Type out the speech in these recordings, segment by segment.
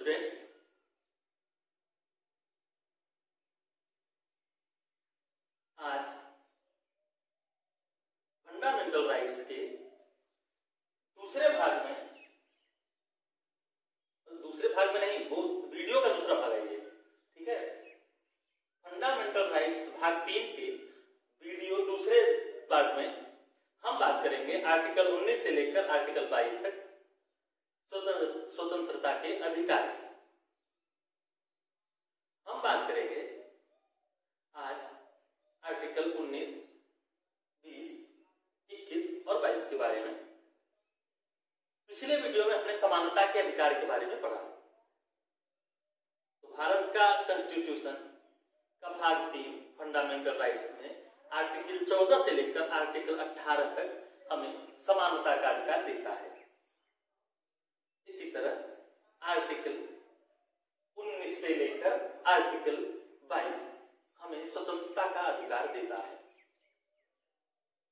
Students, आज fundamental rights के दूसरे भाग में नहीं, वो वीडियो का दूसरा भाग है ये, ठीक है। फंडामेंटल राइट्स भाग 3 के वीडियो दूसरे पार्ट में हम बात करेंगे आर्टिकल 19 से लेकर आर्टिकल 22 तक स्वतंत्रता के अधिकार की। हम बात करेंगे आज आर्टिकल 19, 20, 21 और 22 के बारे में। पिछले वीडियो में हमने समानता के अधिकार के बारे में पढ़ा। तो भारत का कॉन्स्टिट्यूशन का भाग 3 फंडामेंटल राइट्स में आर्टिकल 14 से लेकर आर्टिकल 18 तक हमें समानता का अधिकार देता है। इसी तरह आर्टिकल 19 से लेकर आर्टिकल 22 हमें स्वतंत्रता का अधिकार देता है।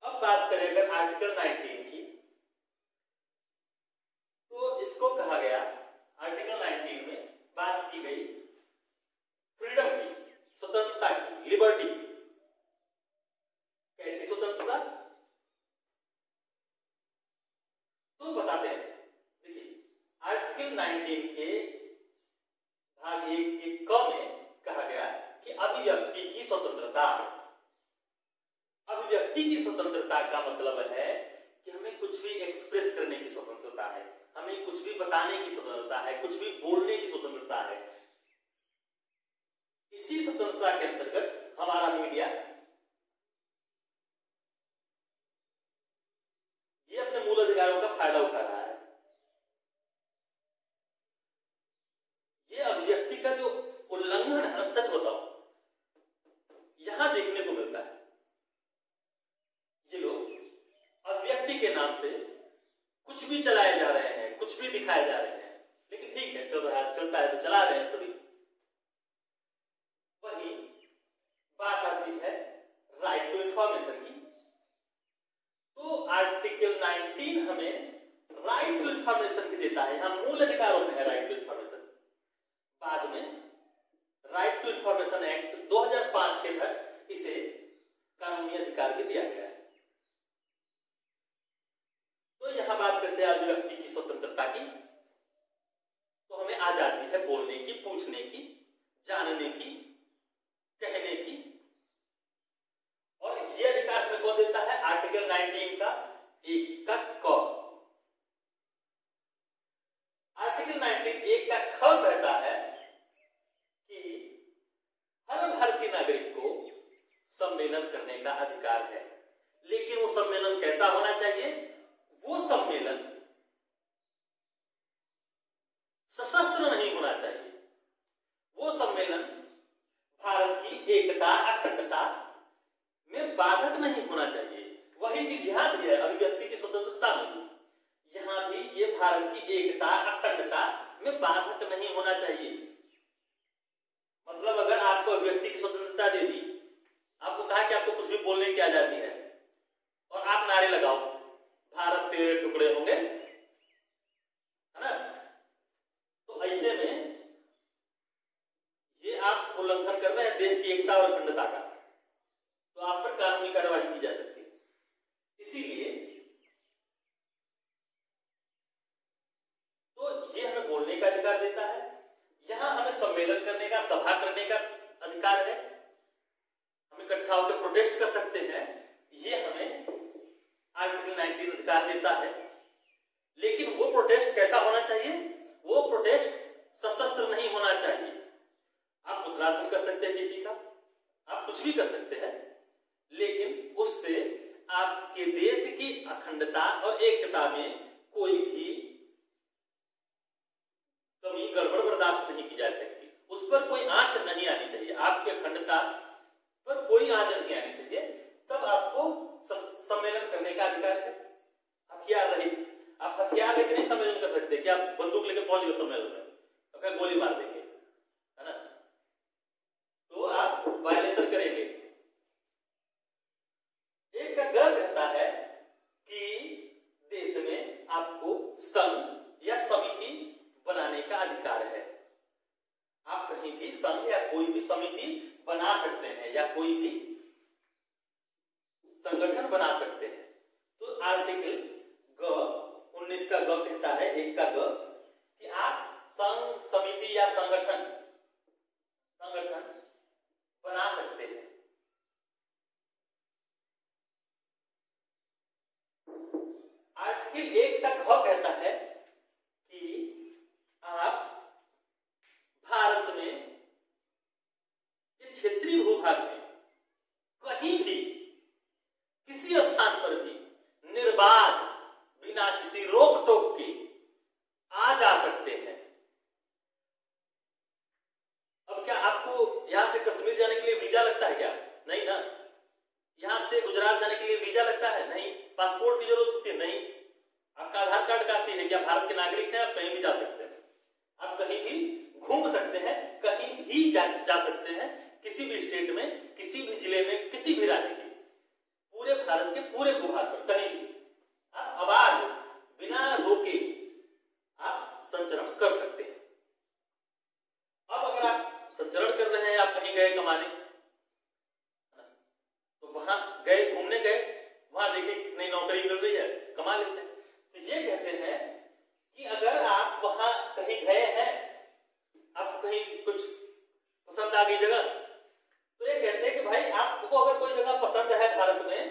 अब बात करें अगर आर्टिकल 19 की, तो इसको कहा गया, आर्टिकल 19 में बात की गई फ्रीडम की, स्वतंत्रता की, लिबर्टी की। कैसी स्वतंत्रता? तो बताते हैं। देखिए, आर्टिकल 19 के भाग 1 के क में कहा गया कि अभिव्यक्ति की स्वतंत्रता। अभिव्यक्ति की स्वतंत्रता का मतलब है कि हमें कुछ भी एक्सप्रेस करने की स्वतंत्रता है, हमें कुछ भी बताने की स्वतंत्रता है, कुछ भी बोलने की स्वतंत्रता है। इसी स्वतंत्रता के अंतर्गत हमारा मीडिया ये अपने मूल अधिकारों का फायदा उठा रहा है। ये अभिव्यक्ति का जो उल्लंघन है, सच बताओ, यहां देखने को मिलता है। ये लोग अभिव्यक्ति के नाम पे कुछ भी चलाए जा रहे हैं, कुछ भी दिखाए जा रहे हैं, लेकिन ठीक है, चल रहा है, चलता है तो चला रहे हैं सभी। वही बात आती है राइट टू इंफॉर्मेशन की। तो आर्टिकल 19 हमें राइट टू इंफॉर्मेशन भी देता है। यहां मूल अधिकारों में है राइट टू इंफॉर्मेशन। बाद में राइट टू इंफॉर्मेशन एक्ट 2005 के तहत इसे कानूनी अधिकार भी दिया गया है। तो यहां बात करते हैं अभिव्यक्ति की स्वतंत्रता की। तो हमें आजादी है बोलने की, पूछने की, जानने की, कहने की। और यह अधिकार हमें कौन देता है? आर्टिकल 19 का 1 का क। आर्टिकल 19 1 का ख कहता है कि हर भारतीय नागरिक को सम्मेलन करने का अधिकार है। लेकिन वो सम्मेलन कैसा होना चाहिए? वो सम्मेलन सशस्त्र नहीं होना चाहिए। वो सम्मेलन भारत की एकता, अखंडता में बाधक नहीं होना चाहिए। वही चीज यहां भी है अभिव्यक्ति की स्वतंत्रता में। यहां भी ये भारत की एकता, अखंडता में बाधक नहीं होना चाहिए। मतलब अगर आपको अभिव्यक्ति की स्वतंत्रता दे दी, आपको कहा कि आपको कुछ भी बोलने की आजादी है, और आप नारे लगाओ भारत तेरे टुकड़े होंगे, है ना? तो ऐसे में ये आप उल्लंघन कर रहे हैं देश की एकता और अखंडता का, तो आप पर कानूनी कार्रवाई की जा सकती है। इसीलिए तो ये हमें बोलने का अधिकार देता है। यहां हमें सम्मेलन करने का, सभा करने का अधिकार है। हम इकट्ठा होकर प्रोटेस्ट कर सकते हैं, ये हमें आर्टिकल 19 अधिकार देता है। लेकिन वो प्रोटेस्ट कैसा होना चाहिए? वो प्रोटेस्ट सशस्त्र नहीं होना चाहिए। आप उत्तराखंड कर सकते हैं किसी का, आप कुछ भी कर सकते हैं, लेकिन उससे आपके देश की अखंडता और एकता में कोई भी कमी, गड़बड़ बर्दाश्त नहीं की जा सकती। उस पर कोई आंच नहीं आनी चाहिए। आपकी अखंडता पर कोई आंच नहीं आनी चाहिए। तब आपको सम्मेलन करने का अधिकार है। हथियार रहित, आप हथियार लेकर नहीं सम्मेलन कर सकते कि आप बंदूक लेकर पहुंच गए सम्मेलन में, अगर गोली मार देंगे, है ना? तो आप वायलेशन करेंगे। एक का ग कहता है कि देश में आपको संघ या समिति बनाने का अधिकार है। कोई भी समिति बना सकते हैं या कोई भी संगठन बना सकते हैं। तो आर्टिकल 19 का ग कहता है, 1 का ग, कि आप संघ, समिति या संगठन बना सकते हैं। आर्टिकल 1 का ख कहता है कि आप भारत में क्षेत्रीय भूभाग में कहीं भी किसी स्थान पर भी निर्बाध बिना किसी रोक टोक के आ जा सकते हैं। अब क्या आपको यहां से कश्मीर जाने के लिए वीजा लगता है क्या? नहीं ना। यहां से गुजरात जाने के लिए वीजा लगता है? नहीं। पासपोर्ट की जरूरत होती है? नहीं। आपका आधार कार्ड काफी है कि आप भारत के नागरिक हैं, आप कहीं भी जा सकते हैं, आप कहीं भी घूम सकते हैं, कहीं भी जा सकते हैं, किसी भी स्टेट में, किसी भी जिले में, किसी भी राज्य के, पूरे भारत के पूरे भूभाग पर कहीं भी आप अबाध बिना रोके आप संचरण कर सकते हैं। अब अगर आप संचरण कर रहे हैं, आप कहीं गए कमाने, तो वहां गए, घूमने गए, वहां देखिए नई नौकरी मिल रही है, कमा लेते हैं। तो ये कहते हैं कि अगर आप वहां कहीं गए हैं, आपको कहीं कुछ पसंद आ गई जगह, तो ये कहते हैं कि भाई आपको अगर कोई जगह पसंद है भारत में,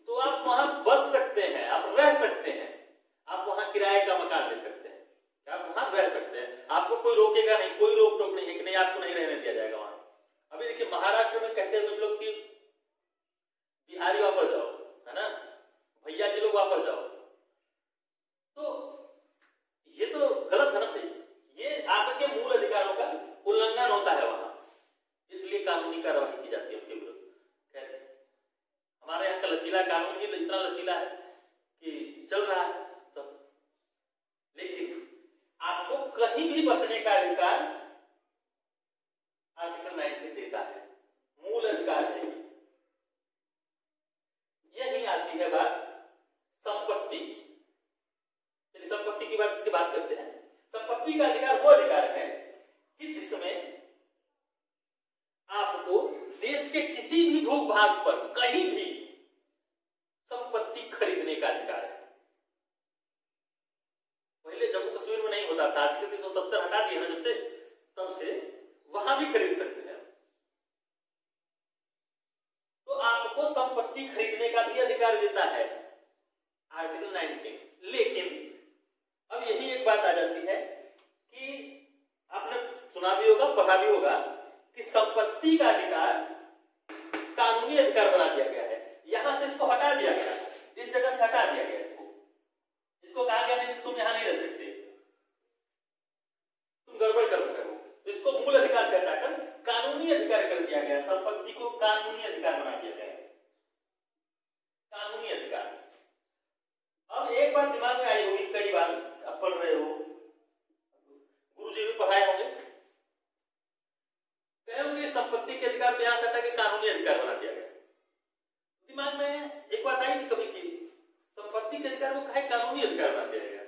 तो आप वहां बस सकते हैं, आप रह सकते हैं, आप वहां किराए का मकान ले सकते हैं, आप वहां रह सकते हैं, आपको कोई रोकेगा नहीं, कोई रोक टोक नहीं है कि नहीं आपको नहीं रहने दिया जाएगा वहां। अभी देखिए महाराष्ट्र में कहते हैं कुछ लोग कि बिहारी वापस जाओ, है ना, भैया जी लोग वापस जाओ, तो ये तो गलत है ना भाई, ये आपके मूल अधिकारों का उल्लंघन होता है वहां, इसलिए कानूनी कार्रवाई की जाती है उनके विरुद्ध। हमारे यहाँ का लचीला कानून ही इतना लचीला है कि चल रहा है सब, लेकिन आपको कहीं भी बसने का अधिकार आर्टिकल 19 देता है, मूल अधिकार है। यही आती है बात संपत्ति। चलिए संपत्ति की बात, इसके बात करते हैं। संपत्ति का अधिकार वो अधिकार है कि जिसमें आपको देश के किसी भी भूभाग पर कहीं भी संपत्ति खरीदने का अधिकार है। पहले जम्मू कश्मीर में नहीं होता था, आर्टिकल 370 हटा दिया ना जब से, तब से वहां भी खरीद सकते हैं। तो आपको संपत्ति खरीदने का भी अधिकार देता है आर्टिकल 19। लेकिन अब यही एक बात आ जाती है कि आपने सुना भी होगा, पढ़ा भी होगा कि संपत्ति का अधिकार कानूनी अधिकार बना दिया गया है। यहां से इसको हटा दिया गया, इस जगह से हटा दिया गया, इसको कहा गया नहीं तुम यहां नहीं रह सकते, तुम गड़बड़ कर रहे हो, तो इसको मूल अधिकार से हटाकर कानूनी अधिकार कर दिया गया। संपत्ति को कानूनी अधिकार बना दिया गया है, कानूनी अधिकार। अब एक बात दिमाग में आई होगी, कई बार आप पढ़ रहे हो, गुरुजी भी पढ़ाए होंगे, कहेंगे संपत्ति के अधिकार को यहां से हटा के कानूनी अधिकार बना दिया गया। दिमाग में एक बात आई कभी की, संपत्ति के अधिकार को कहे कानूनी अधिकार बना दिया गया।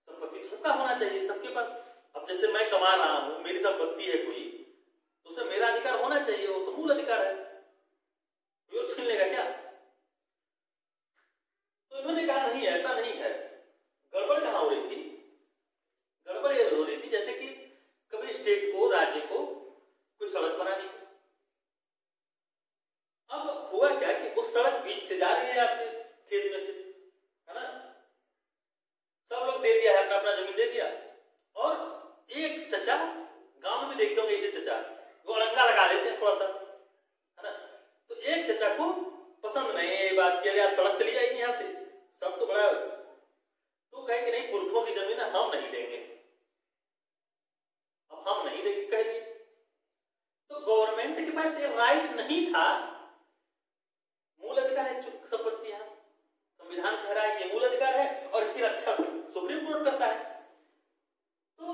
संपत्ति तो सबका होना चाहिए, सबके पास। अब जैसे मैं कमा रहा हूं, मेरी संपत्ति है कोई, तो उसमें मेरा अधिकार होना चाहिए, वो तो मूल अधिकार है, कोई और छीन लेगा क्या? तो इन्होंने कहा नहीं, ऐसा नहीं है। गड़बड़ कहां हो रही थी? गड़बड़ ये हो रही थी जैसे कि कभी स्टेट को, राज्य को कोई सड़क बनानी, अब हुआ क्या कि उस सड़क बीच से जा रही है आपके खेत में से, है ना, सब लोग दे दिया है, अपना अपना जमीन दे दिया, और एक चचा, गांव में भी देखे होंगे ऐसे चचा, वो अड़ंगा लगा देते हैं थोड़ा सा, है ना, तो एक चचा को पसंद नहीं ये बात कि यार सड़क चली जाएगी यहां से, सब तो बड़ा, तो कहेंगे नहीं पुरखों की जमीन हम नहीं देंगे, अब हम नहीं देंगे कहेंगे। तो गवर्नमेंट के पास ये राइट नहीं था, मूल अधिकार है संपत्ति, यहां संविधान कह रहा है कि मूल अधिकार है और इसकी रक्षा सुप्रीम कोर्ट करता है, तो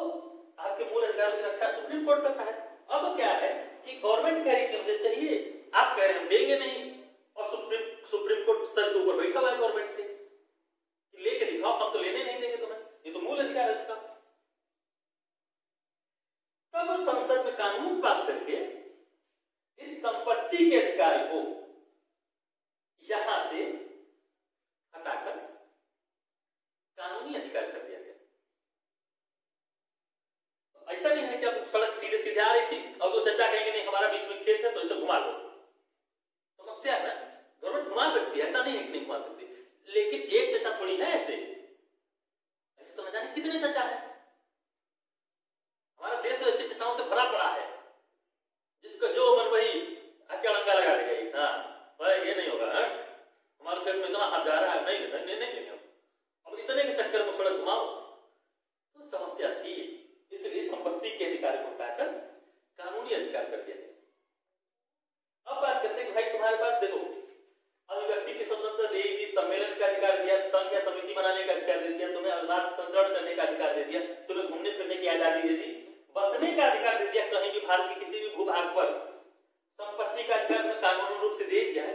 आपके मूल अधिकारों की रक्षा सुप्रीम कोर्ट करता है। अब क्या है कि गवर्नमेंट कह रही है कि मुझे चाहिए, आप कह रहे हैं हम देंगे नहीं, और सुप्रीम कोर्ट सर के ऊपर बैठा हुआ है गवर्नमेंट के, लेके दिखाओ, हम तो लेने नहीं देंगे तुम्हें, ये तो मूल अधिकार है उसका। तब संसद घुमा सकती, लेकिन एक चचा थोड़ी है ऐसे तो न जाने कितने चचा है। हमारा देश तो ऐसे चचाओं से भरा पड़ा है, जिसका जो मन वही आके अड़ंगा लगा देगा। हाँ भाई ये नहीं होगा, हमारे खेत में इतना हाथ जा रहा है, नहीं अब इतने के चक्कर में सड़क घुमाओ, तो समस्या थी। इसलिए संपत्ति के अधिकार को हटाकर कानूनी अधिकार कर दिया। अब बात करते हैं कि भाई तुम्हारे पास देखो अभिव्यक्ति की स्वतंत्रता दे दी, सम्मेलन का अधिकार दिया, संघ या समिति बनाने का अधिकार दे दिया, तुम्हें अनाथ संचरण करने का अधिकार दे दिया, तुम्हें घूमने फिरने की आजादी दे दी, बसने का अधिकार दे दिया, कहीं भी भारत के किसी भी भूभाग पर संपत्ति का अधिकार कानूनी रूप से दे दिया है।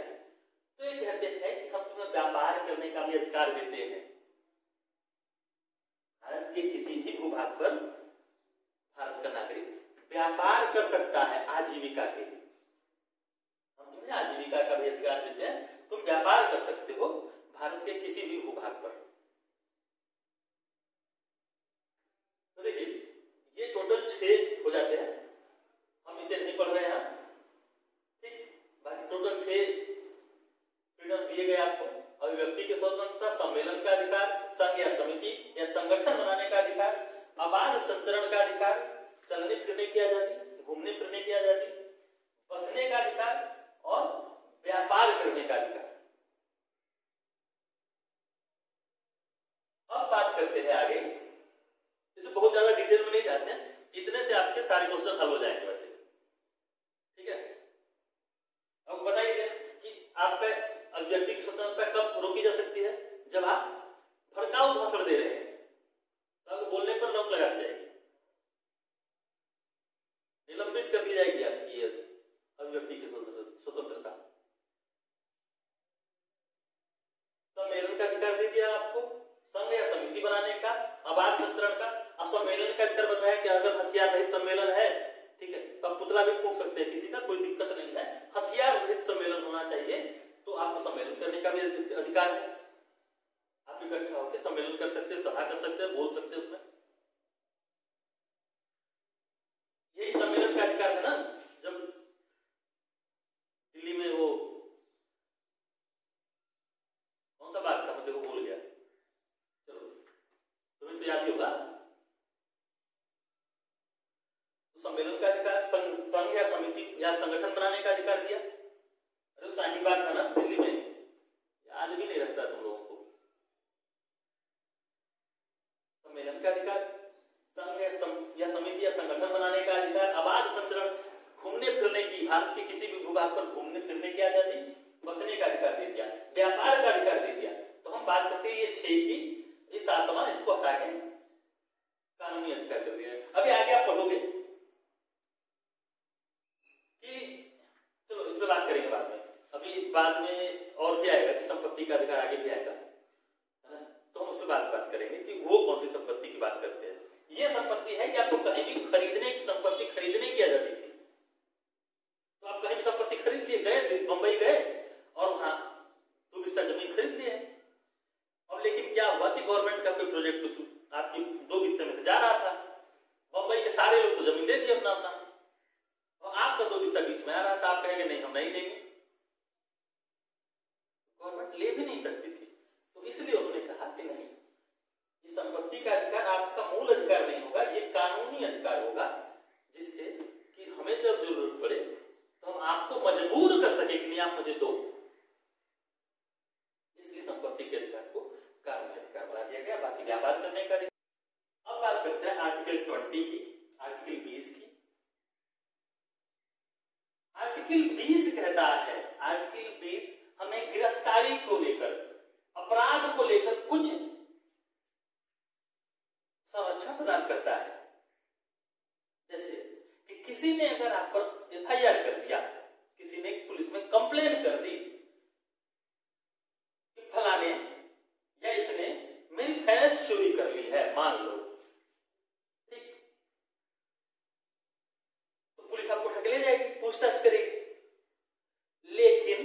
तो ये कहते हैं कि हम तुम्हें व्यापार करने का भी अधिकार देते हैं। भारत के किसी भी भूभाग पर भारत का नागरिक व्यापार कर सकता है आजीविका के लिए। हम तुम्हें आजीविका का भी अधिकार देते हैं, तुम व्यापार कर सकते हो भारत के किसी भी भूभाग पर। तो देखिए ये टोटल 6 हो जाते हैं, हम इसे नहीं पढ़ रहे हैं, ठीक। बाकी टोटल 6 फ्रीडम दिए गए आपको। अभिव्यक्ति की स्वतंत्रता, सम्मेलन का अधिकार, संघ या समिति या संगठन बनाने का अधिकार, अबाध संचरण का अधिकार, चलने फिरने की आजादी, घूमने फिरने की आजादी, बसने का अधिकार और व्यापार करने का अधिकार। अब बात करते हैं आगे, इसे बहुत ज्यादा डिटेल में नहीं जाते हैं, इतने से आपके सारे क्वेश्चन हल हो जाएंगे वैसे, ठीक है। अब बताइए कि आपका अभिव्यक्ति की स्वतंत्रता कब रोकी जा सकती है? जब आप भड़काऊ भाषण दे रहे हैं तो आपको बोलने पर रोक लगा दी जाएगी, निलंबित कर दी जाएगी आपकी अभिव्यक्ति की स्वतंत्रता। सम्मेलन का अधिकार दे दिया आपको, संघ या समिति बनाने का, अबाध संचरण का। अब सम्मेलन का अधिकार बताया कि अगर हथियार रहित सम्मेलन है, ठीक है, तो आप पुतला भी फूंक सकते हैं, किसी का कोई दिक्कत नहीं है। हथियार रहित सम्मेलन होना चाहिए, तो आपको सम्मेलन करने का भी अधिकार है। आप इकट्ठा होकर सम्मेलन कर सकते हैं, सभा कर सकते हैं, बोल सकते हैं उसमें। यही सम्मेलन का अधिकार है ना। जब दिल्ली में वो कौन सा बात था, मुझे वो भूल गया, चलो तुम्हें तो याद ही होगा। तो सम्मेलन का अधिकार, संघ या समिति या संगठन बनाने का अधिकार दिया। अरे शाही बात था ना दिल्ली में, याद भी नहीं रहता तुम लोगों को। सम्मेलन का अधिकार, संघ या समिति या संगठन बनाने का अधिकार, अबाध संचरण, घूमने फिरने की, भारत के किसी भी भूभाग पर घूमने फिरने की आजादी, बसने का अधिकार दे दिया, व्यापार का अधिकार दे दिया। तो हम बात करते हैं ये 6 की, ये 7वां इसको हटा के कानूनी अधिकार कर दिया। अभी आगे आप पढ़ोगे कि चलो इस पर बात करेंगे बाद में, अभी बाद में और भी आएगा कि संपत्ति का अधिकार आगे भी आएगा, है ना। तो हम उस पर बात करेंगे कि वो कौन सी संपत्ति की बात करते हैं। ये संपत्ति है कि आपको कहीं भी खरीदने की, संपत्ति खरीदने की आजादी थी। तो आप कहीं भी संपत्ति खरीद लिए, गए बंबई गए और वहां 2 बिस्सा जमीन खरीद लिए। अब लेकिन क्या हुआ कि गवर्नमेंट का कोई प्रोजेक्ट आपकी 2 बिस्से में से जा रहा था, बंबई के सारे लोग तो जमीन दे दिए अपना अपना, और आपका 2 बिस्सा बीच में आ रहा था। आप कहेंगे नहीं हम नहीं देंगे, गवर्नमेंट ले भी नहीं सकती थी। तो इसलिए उन्होंने कहा कि नहीं, ये संपत्ति का अधिकार आपका मूल अधिकार नहीं होगा, ये कानूनी अधिकार होगा, जिससे कि हमें जब जरूरत पड़े तो हम आपको मजबूर कर सके कि नहीं आप मुझे दो। इसलिए संपत्ति के अधिकार को कानूनी अधिकार बना दिया गया। बाकी व्यापार करने का अधिकार। अब बात करते हैं आर्टिकल 20 की, आर्टिकल 20 की। आर्टिकल 20 कहता है, आर्टिकल 20 हमें गिरफ्तारी को लेकर, अपराध को लेकर कुछ संरक्षण प्रदान करता है। जैसे कि किसी ने अगर आप पर FIR कर दिया, किसी ने पुलिस में कंप्लेन कर दी कि फलाने या इसने मेरी भैंस चोरी कर ली है, मान लो, ठीक, तो पुलिस आपको ठग ले जाएगी, पूछताछ करेगी। लेकिन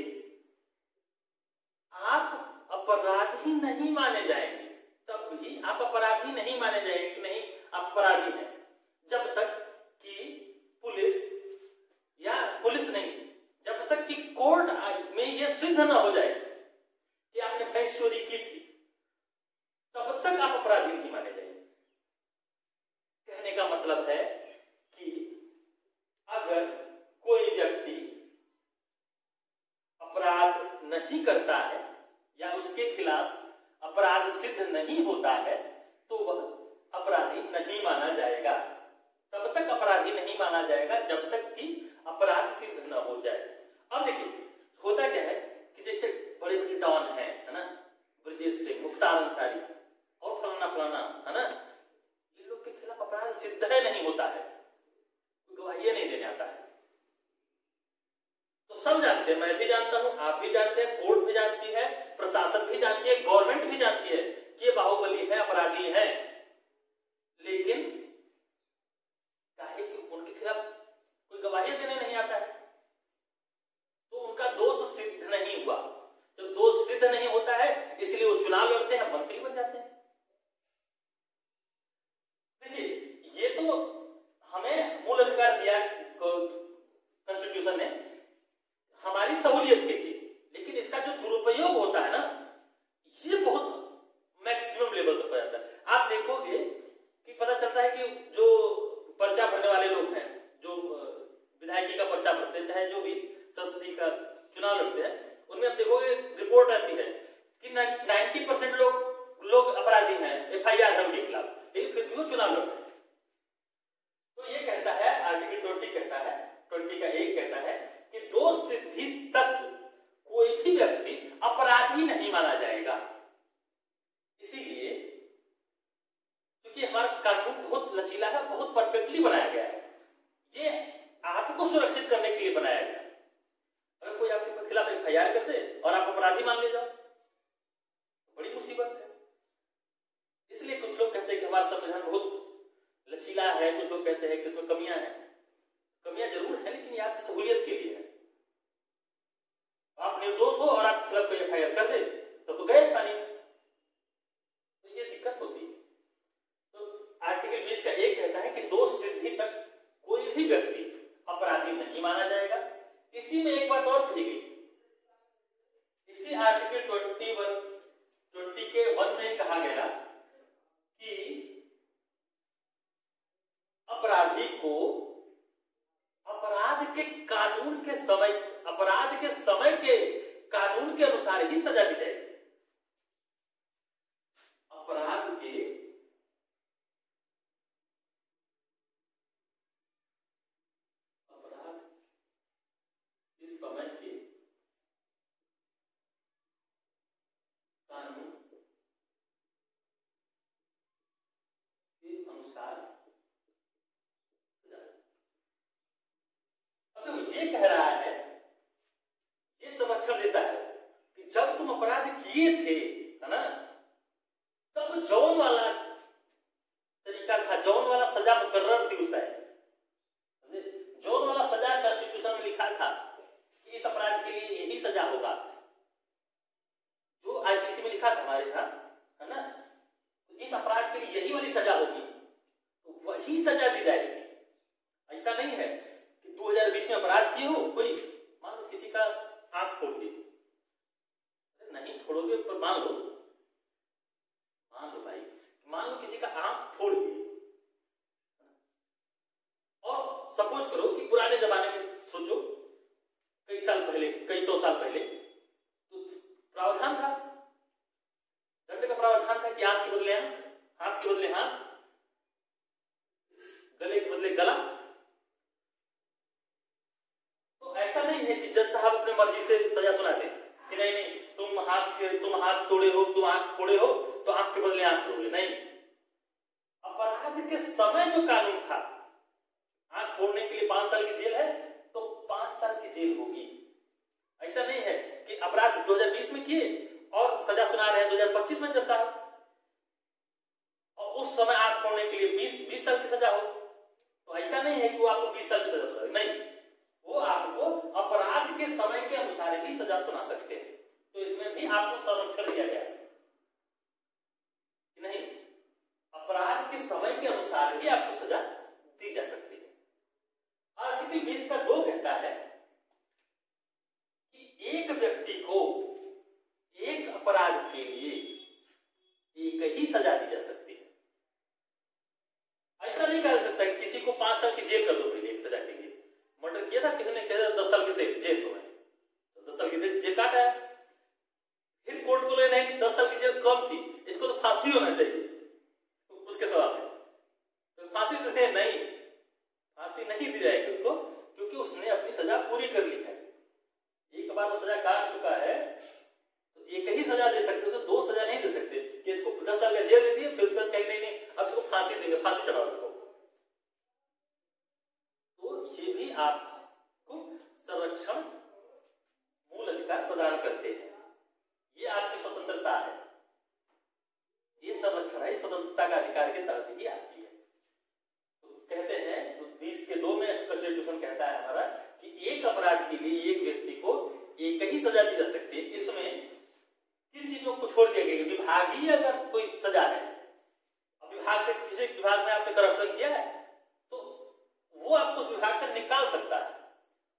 आप अपराधी नहीं माने जाएंगे, तब भी आप अपराधी नहीं माने जाएंगे कि नहीं आप अपराधी हैं, जब तक कि पुलिस नहीं, जब तक कि कोर्ट में यह सिद्ध न हो जाए कि आपने चोरी की थी तब तक आप अपराधी नहीं माने जाएंगे। कहने का मतलब है कि अगर कोई व्यक्ति अपराध नहीं करता है या उसके खिलाफ अपराध सिद्ध नहीं होता है तो वह अपराधी नहीं माना जाएगा। तब तक अपराधी नहीं माना जाएगा जब तक कि अपराध सिद्ध न हो जाए। अब देखिए होता क्या है कि जैसे बड़े बड़े डॉन है ना, ब्रजेश से मुख्तार अंसारी और फलाना फलाना है ना, इन लोग के खिलाफ अपराध सिद्ध है नहीं होता है, गवाही नहीं देने आता है। तो सब जानते हैं, मैं भी जानता हूं, आप भी जानते हैं, कोर्ट भी जानती है, प्रशासन भी जानती है, गवर्नमेंट भी जानती है कि ये बाहुबली है, अपराधी है, लेकिन काहे कि उनके खिलाफ कोई गवाही देने नहीं आता है तो उनका दोष सिद्ध नहीं हुआ। जब दोष सिद्ध नहीं होता है इसलिए वो चुनाव लड़ते हैं, मंत्री बन जाते हैं। देखिए ये तो हमें मूल अधिकार दिया कॉन्स्टिट्यूशन ने हमारी सहूलियत के लिए, लेकिन इसका जो दुरुपयोग होता है ना ये बहुत मैक्सिमम लेवल तक हो जाता है। आप देखोगे कि पता चलता है कि जो पर्चा भरने वाले लोग हैं, जो विधायकी का पर्चा भरते हैं, चाहे जो भी संसदीय का चुनाव लड़ते हैं, उनमें आप देखोगे रिपोर्ट आती है कि 90% लोग अपराधी हैं, FIR है उनके खिलाफ, लेकिन फिर भी वो चुनाव लड़ रहे हैं। तो ये कहता है आर्टिकल 20 कहता है, 20 का 1 कहता है कि दोष सिद्धि तक कोई भी व्यक्ति अपराधी नहीं माना जाएगा। इसीलिए क्योंकि हमारा कानून बहुत लचीला है, बहुत परफेक्टली बनाया गया है, ये आपको सुरक्षित करने के लिए बनाया गया। अगर कोई आपके खिलाफ FIR कर दे और आप अपराधी मान ले जाओ तो बड़ी मुसीबत है। इसलिए कुछ लोग कहते हैं कि हमारा संविधान बहुत लचीला है, कुछ लोग कहते हैं कि इसमें कमियां हैं। कमियां जरूर है लेकिन ये आपकी सहूलियत के लिए है। आप निर्दोष हो और आपके खिलाफ कोई FIR कर दे तो गए पानी, तो ये दिक्कत होती है। तो आर्टिकल 20 का 1 कहता है कि दोष सिद्धि तक कोई भी व्यक्ति अपराधी नहीं माना जाएगा। इसी में एक बात और कही गई, इसी आर्टिकल 20 के 1 में कहा गया कि अपराधी को अपराध के कानून के समय, अपराध के समय के कानून के अनुसार ही सजा दी जाएगी। अपराध के समय के कानून के अनुसार। अब ये कह रहा है, ये संरक्षण देता है कि जब तुम अपराध किए थे है ना, तब जौन वाला तरीका था, जौन वाला सजा मुकर्रर थी उस टाइम, जौन वाला सजा कॉन्स्टिट्यूशन में लिखा था कि इस अपराध के लिए यही सजा होगा, जो IPC में लिखा था हमारे यहाँ है ना, तो इस अपराध के लिए यही वाली सजा होगी, तो वही सजा दी जाएगी। ऐसा नहीं है कि 2020 में अपराध किए हो, कोई मान लो किसी का आंख फोड़ दी, नहीं फोड़ोगे पर मान लो भाई, मान लो किसी का आंख फोड़ दी और सपोज करो कि पुराने जमाने में सोचो कई साल पहले, कई 100 साल पहले तो प्रावधान था, दंड का प्रावधान था कि आंख के बदले आंख, हाथ के बदले हाथ, गले के बदले गला। तो ऐसा नहीं है कि जज साहब अपने मर्जी से सजा सुनाते कि नहीं नहीं तुम हाथ तोड़े हो, तुम आंख फोड़े हो तो आंख के बदले आंख तोड़ोगे, नहीं। अपराध के समय जो कानून था, आंख फोड़ने के लिए 5 साल की जेल है तो 5 साल की जेल होगी। ऐसा नहीं है कि अपराध 2020 में किए और सजा सुना रहे हैं 2025 में जज साहब, और उस समय आंख फोड़ने के लिए 20 साल की सजा हो, तो ऐसा नहीं है कि वो आपको 20 साल की सजा सुना, नहीं, वो आपको अपराध के समय के अनुसार ही सजा सुना सकते हैं। तो इसमें भी आपको संरक्षण दिया गया है कि नहीं, अपराध के समय के अनुसार ही आपको सजा दी जा सकती है। आर्टिकल 20 का 2 कहता है कि एक व्यक्ति को एक अपराध के लिए 10 साल की जेल कम थी, इसको तो फांसी होना चाहिए उसके सवाल में, तो फांसी नहीं, फांसी नहीं दी जाएगी उसको, क्योंकि उसने अपनी सजा पूरी कर ली है। एक बार वो सजा काट चुका है तो एक ही सजा दे सकते, उसे 2 सजा नहीं दे सकते कि इसको 10 साल का जेल दे दिए फिर उसके बाद कहीं नहीं अब इसको फांसी देंगे, फांसी चढ़ाओ इसको। तो ये भी आपको संरक्षण मूल अधिकार प्रदान करते हैं, ये आपकी स्वतंत्रता है, ये संरक्षण है, स्वतंत्रता का अधिकार के तहत ही आती है। तो कहते हैं तो 20(2) में कॉन्स्टिट्यूशन कहता है हमारा कि एक अपराध के लिए एक व्यक्ति को एक ही सजा दी जा सकती है। इसमें किन चीजों को छोड़ दिया गया? विभागीय अगर कोई सजा है, अब विभाग से किसी विभाग में आपने करप्शन किया है तो वो आपको विभाग से निकाल सकता है,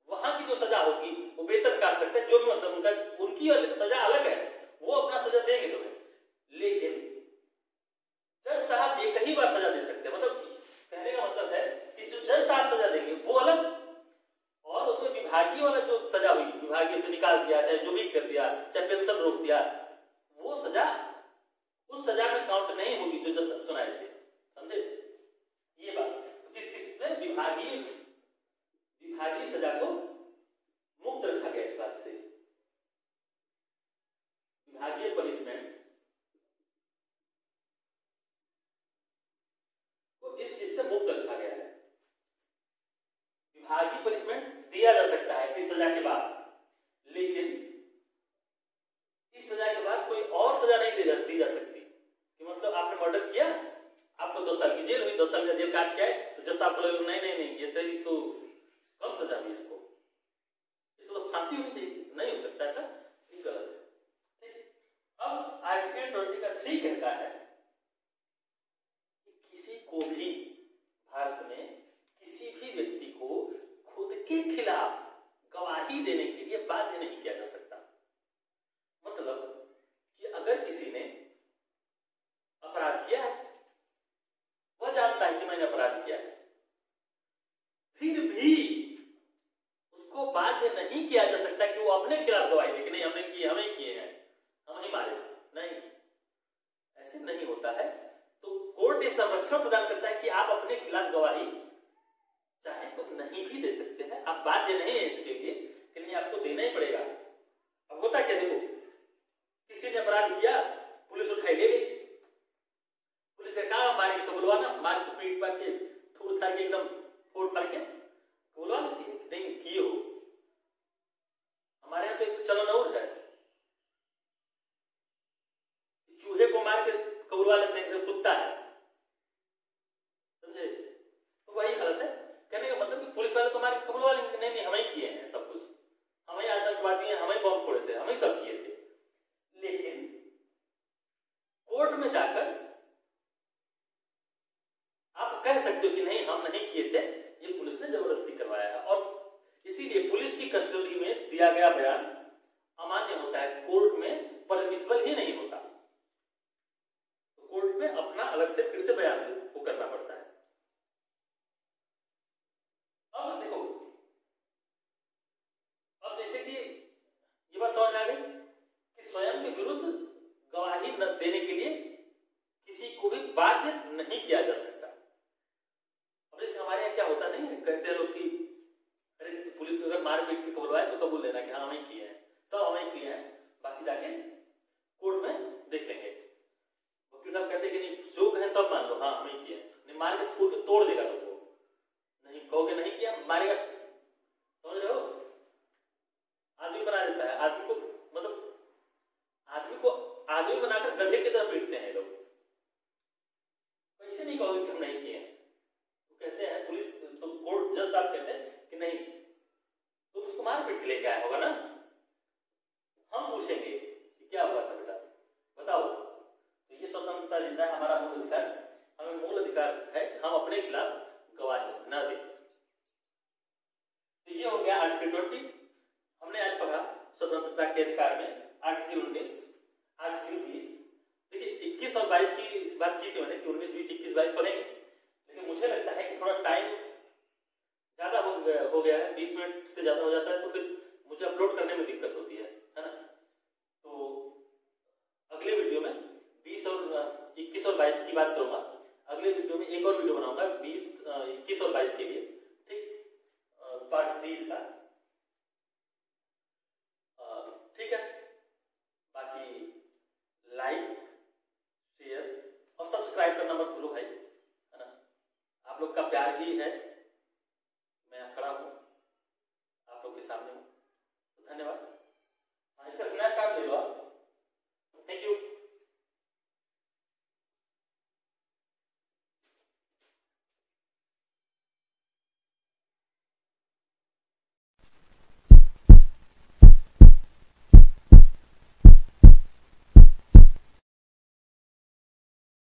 वहां की जो सजा होगी वो वेतन काट सकता है, जो भी मतलब उनकी सजा अलग है, वो अपना सजा देंगे तुम्हें। लेकिन जज साहब एक ही बार सजा दे सकते हैं, मतलब कहने का मतलब है कि जो जज साहब सजा देंगे वो अलग, और उसमें विभागीय वाला जो सजा हुई, विभागीय से निकाल दिया, चाहे जो भी कर दिया, चाहे पेंशन रोक दिया, वो सजा उस सजा में काउंट नहीं होगी जो जज साहब सुनाए थे, समझे ये बात। किस किस में विभागीय सजा को मुक्त रखा गया इस बात से, विभागीय पनिशमेंट को इस चीज से मुक्त रखा गया है। विभागीय पनिशमेंट दिया जा सकता है इस सजा के बाद, लेकिन इस सजा के बाद कोई और सजा नहीं दी जा सकती कि मतलब आपने मर्डर किया, आपको 2 साल की जेल हुई, 2 साल का जेल काट के आए तो जज साहब बोले नहीं ये तेरी तो कम सजा दी, इसको तो फांसी होनी चाहिए, नहीं हो सकता ऐसा, ये गलत है। अब आर्टिकल 20 का 3 कहता है कि किसी को भी भारत में किसी भी व्यक्ति को खुद के खिलाफ गवाही देने के लिए बाध्य नहीं किया जा सकता। मतलब कि अगर किसी ने अपराध किया है, वह जानता है कि मैंने अपराध किया है, फिर भी उसको बाध्य नहीं किया जा सकता कि वो अपने खिलाफ गवाही दे कि नहीं हमने किए, हमें किए हैं, हम ही मारे, नहीं, ऐसे नहीं होता है। तो कोर्ट इस संरक्षण प्रदान करता है कि आप अपने खिलाफ गवाही चाहे तो नहीं भी दे सकते हैं, आप बाध्य नहीं है इसके लिए कि नहीं आपको देना ही पड़ेगा। अब होता क्या, देखो किसी ने अपराध किया, पुलिस उठाई ले गई, पुलिस ने कहा मार के कबुलवाना, मार के पीट पाट के थूर थार के एकदम फोड़ फाड़ के कबुलवा लेती है, नहीं किए हो। हमारे यहाँ तो एक चलन और है, चूहे को मार के कबुलवा लेते हैं, कुत्ता है, समझे, तो वही हालत है। कहने का मतलब कि पुलिस वाले को मार के कबुलवा लेंगे, नहीं हम ही किए हैं सब कुछ, हम ही आतंकवादी हैं, हम ही बम फोड़े थे, हम ही सब किए थे। लेकिन कोर्ट में जाकर आप कह सकते हो कि नहीं हम नहीं किए थे, ये पुलिस ने जबरदस्ती करवाया है, और इसीलिए पुलिस की कस्टडी में दिया गया बयान अमान्य होता है, कोर्ट में परमिसिबल ही नहीं होता, तो कोर्ट में अपना अलग से फिर से बयान वो करना पड़ता है। अब देखो, अब जैसे कि ये बात समझ आ गई कि स्वयं के विरुद्ध गवाही न देने के लिए किसी को भी बाध्य नहीं किया जा सकता। अब जैसे हमारे यहाँ क्या होता नहीं है, कहते हैं लोग कि अरे पुलिस अगर मार पीट के कबुलवाए तो कबूल लेना कि हाँ हमें किए हैं, सब हमें किए हैं, बाकी जाके कोर्ट में देख लेंगे। वकील साहब कहते हैं कि नहीं जो है सब मान लो, हाँ हमें किए हैं, नहीं मार के थूर के तोड़ देगा तुमको, नहीं कहोगे नहीं किया मारेगा, समझ रहे हो, आदमी बना देता है, आदमी को मतलब आदमी बनाकर गधे की तरह पीटते हैं लोग, कैसे नहीं कहोगे कि हम नहीं किए हैं, तो कहते हैं पुलिस तो कोर्ट जज साहब कहते हैं कि नहीं तुम उसको मार पीट के लेके आया होगा ना, हम पूछेंगे कि क्या हुआ था बेटा बताओ, तो ये स्वतंत्रता देता है हमारा मूल अधिकार, हमें मूल अधिकार है हम अपने खिलाफ गवाही न दें। तो ये हो गया आर्टिकल 20। हमने आज पढ़ा स्वतंत्रता के अधिकार में आर्टिकल 19, आर्टिकल 20। देखिए 21 और 22 की बात की थी मैंने कि 19, 20, 21, 22 पढ़ेंगे, लेकिन मुझे लगता है कि थोड़ा टाइम ज्यादा हो गया है, 20 मिनट से ज्यादा हो जाता है, तो फिर मुझे अपलोड करने में दिक्कत होती है ना। तो अगले की बात करूंगा। अगले वीडियो में एक और वीडियो बनाऊंगा 21 और 22 के लिए, ठीक, पार्ट 3 इसका, ठीक है। बाकी लाइक, शेयर और सब्सक्राइब करना मत भूलो भाई, है ना। आप लोग का प्यार ही है, मैं खड़ा हूं आप लोग के सामने हूं। धन्यवाद।